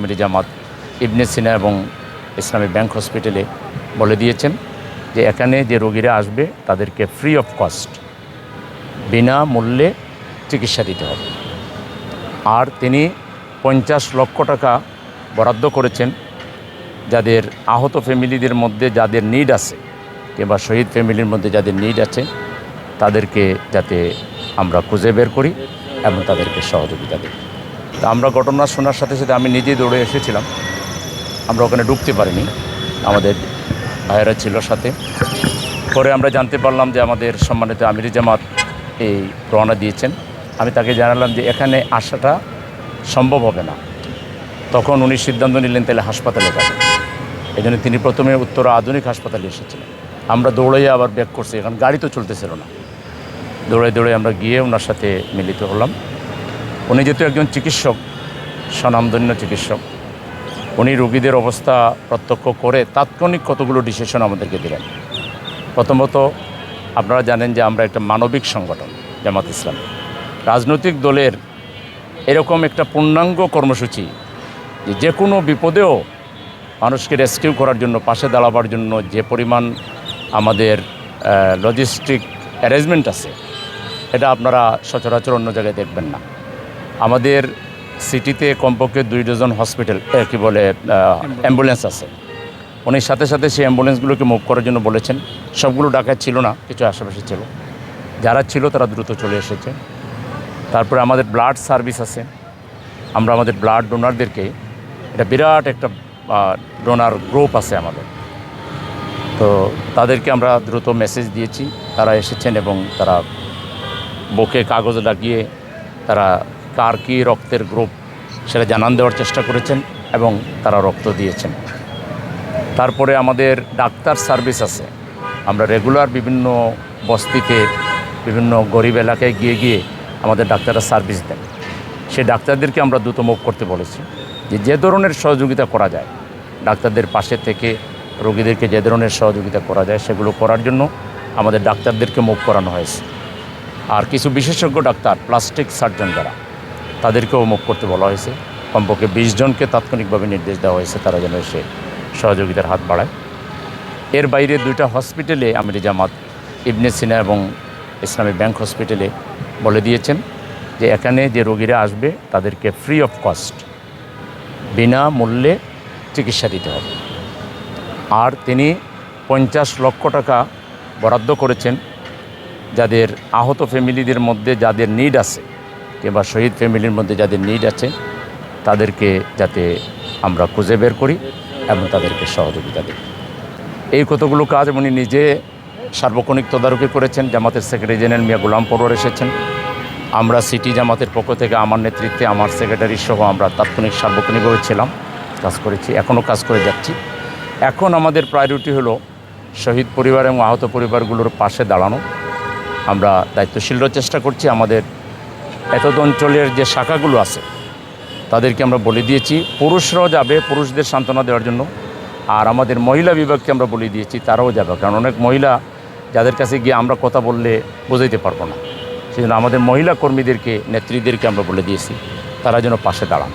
আমির জামাত ইবনে সিনা এবং ইসলামী ব্যাংক হসপিটালে বলে দিয়েছেন যে এখানে যে রোগীরা আসবে তাদেরকে ফ্রি অফ কস্ট বিনামূল্যে চিকিৎসা দিতে হবে। আর তিনি 50 লক্ষ টাকা বরাদ্দ করেছেন যাদের আহত ফ্যামিলিদের মধ্যে যাদের নিড আছে কিংবা শহীদ ফ্যামিলির মধ্যে যাদের নিড আছে তাদেরকে যাতে আমরা খুঁজে বের করি এবং তাদেরকে সহযোগিতা দিই। তো আমরা ঘটনা শোনার সাথে সাথে আমি নিজেই দৌড়ে এসেছিলাম। আমরা ওখানে ঢুকতে পারিনি, আমাদের ভাইয়েরা ছিল সাথে। পরে আমরা জানতে পারলাম যে আমাদের সম্মানিত আমির জামাত এই রওনা দিয়েছেন। আমি তাকে জানালাম যে এখানে আসাটা সম্ভব হবে না। তখন উনি সিদ্ধান্ত নিলেন তাহলে হাসপাতালে যাবেন। এই জন্য তিনি প্রথমে উত্তরা আধুনিক হাসপাতালে এসেছিলেন। আমরা দৌড়াইয়া আবার ব্যাক করছি, এখন গাড়ি তো চলতেছিল না। দৌড়ে আমরা গিয়ে ওনার সাথে মিলিত হলাম। উনি যেহেতু একজন চিকিৎসক, স্বনামধন্য চিকিৎসক, উনি রোগীদের অবস্থা প্রত্যক্ষ করে তাৎক্ষণিক কতগুলো ডিসিশন আমাদেরকে দিলেন। প্রথমত আপনারা জানেন যে আমরা একটা মানবিক সংগঠন জামাত ইসলাম। রাজনৈতিক দলের এরকম একটা পূর্ণাঙ্গ কর্মসূচি যে কোনো বিপদেও মানুষকে রেস্কিউ করার জন্য, পাশে দাঁড়াবার জন্য যে পরিমাণ আমাদের লজিস্টিক অ্যারেঞ্জমেন্ট আছে, এটা আপনারা সচরাচর অন্য জায়গায় দেখবেন না। আমাদের সিটিতে কমপক্ষে 2 ডজন হসপিটাল অ্যাম্বুলেন্স আছে। উনি সাথে সাথে সেই অ্যাম্বুলেন্সগুলোকে মুভ করার জন্য বলেছেন। সবগুলো ঢাকায় ছিল না, কিছু আশেপাশে ছিল। যারা ছিল তারা দ্রুত চলে এসেছে। তারপরে আমাদের ব্লাড সার্ভিস আছে। আমরা আমাদের ব্লাড ডোনারদেরকে, এটা বিরাট একটা ডোনার গ্রুপ আছে আমাদের, তো তাদেরকে আমরা দ্রুত মেসেজ দিয়েছি। তারা এসেছেন এবং তারা বুকে কাগজ লাগিয়ে তারা কার কী রক্তের গ্রুপ সেটা জানান দেওয়ার চেষ্টা করেছেন এবং তারা রক্ত দিয়েছেন। তারপরে আমাদের ডাক্তার সার্ভিস আছে। আমরা রেগুলার বিভিন্ন বস্তিতে, বিভিন্ন গরিব এলাকায় গিয়ে আমাদের ডাক্তাররা সার্ভিস দেন। সেই ডাক্তারদেরকে আমরা দ্রুত মুভ করতে বলেছি যে ধরনের সহযোগিতা করা যায়, ডাক্তারদের পাশে থেকে রোগীদেরকে যে ধরনের সহযোগিতা করা যায় সেগুলো করার জন্য আমাদের ডাক্তারদেরকে মুভ করানো হয়েছে। আর কিছু বিশেষজ্ঞ ডাক্তার, প্লাস্টিক সার্জন যারা, তাদেরকেও মুভ করতে বলা হয়েছে। কমপক্ষে 20 জনকে তাৎক্ষণিকভাবে নির্দেশ দেওয়া হয়েছে তারা যেন এসে সহযোগিতার হাত বাড়ায়। এর বাইরে 2টা হসপিটালে আমির জামাত ইবনে সিনা এবং ইসলামী ব্যাংক হসপিটালে বলে দিয়েছেন যে এখানে যে রোগীরা আসবে তাদেরকে ফ্রি অফ কস্ট বিনামূল্যে চিকিৎসা দিতে হবে। আর তিনি 50 লক্ষ টাকা বরাদ্দ করেছেন যাদের আহত ফ্যামিলিদের মধ্যে যাদের নিড আছে কিংবা শহীদ ফ্যামিলির মধ্যে যাদের নিড আছে তাদেরকে যাতে আমরা খুঁজে বের করি এবং তাদেরকে সহযোগিতা দিই। এই কতগুলো কাজ উনি নিজে সার্বক্ষণিক তদারকি করেছেন। জামাতের সেক্রেটারি জেনারেল মিয়া গোলাম পরোয়ার এসেছেন। আমরা সিটি জামাতের পক্ষ থেকে আমার নেতৃত্বে আমার সেক্রেটারি সহ আমরা তাৎক্ষণিক সার্বক্ষণিকভাবে ছিলাম, কাজ করেছি, এখনও কাজ করে যাচ্ছি। এখন আমাদের প্রায়োরিটি হলো শহীদ পরিবার এবং আহত পরিবারগুলোর পাশে দাঁড়ানো। আমরা দায়িত্বশীলরা চেষ্টা করছি। আমাদের এতদ অঞ্চলের যে শাখাগুলো আছে তাদেরকে আমরা বলে দিয়েছি পুরুষরাও যাবে পুরুষদের সান্ত্বনা দেওয়ার জন্য, আর আমাদের মহিলা বিভাগকে আমরা বলে দিয়েছি তারাও যাবে। কারণ অনেক মহিলা যাদের কাছে গিয়ে আমরা কথা বললে বোঝাইতে পারবো না, সেজন্য আমাদের মহিলা কর্মীদেরকে, নেত্রীদেরকে আমরা বলে দিয়েছি তারা যেন পাশে দাঁড়ান।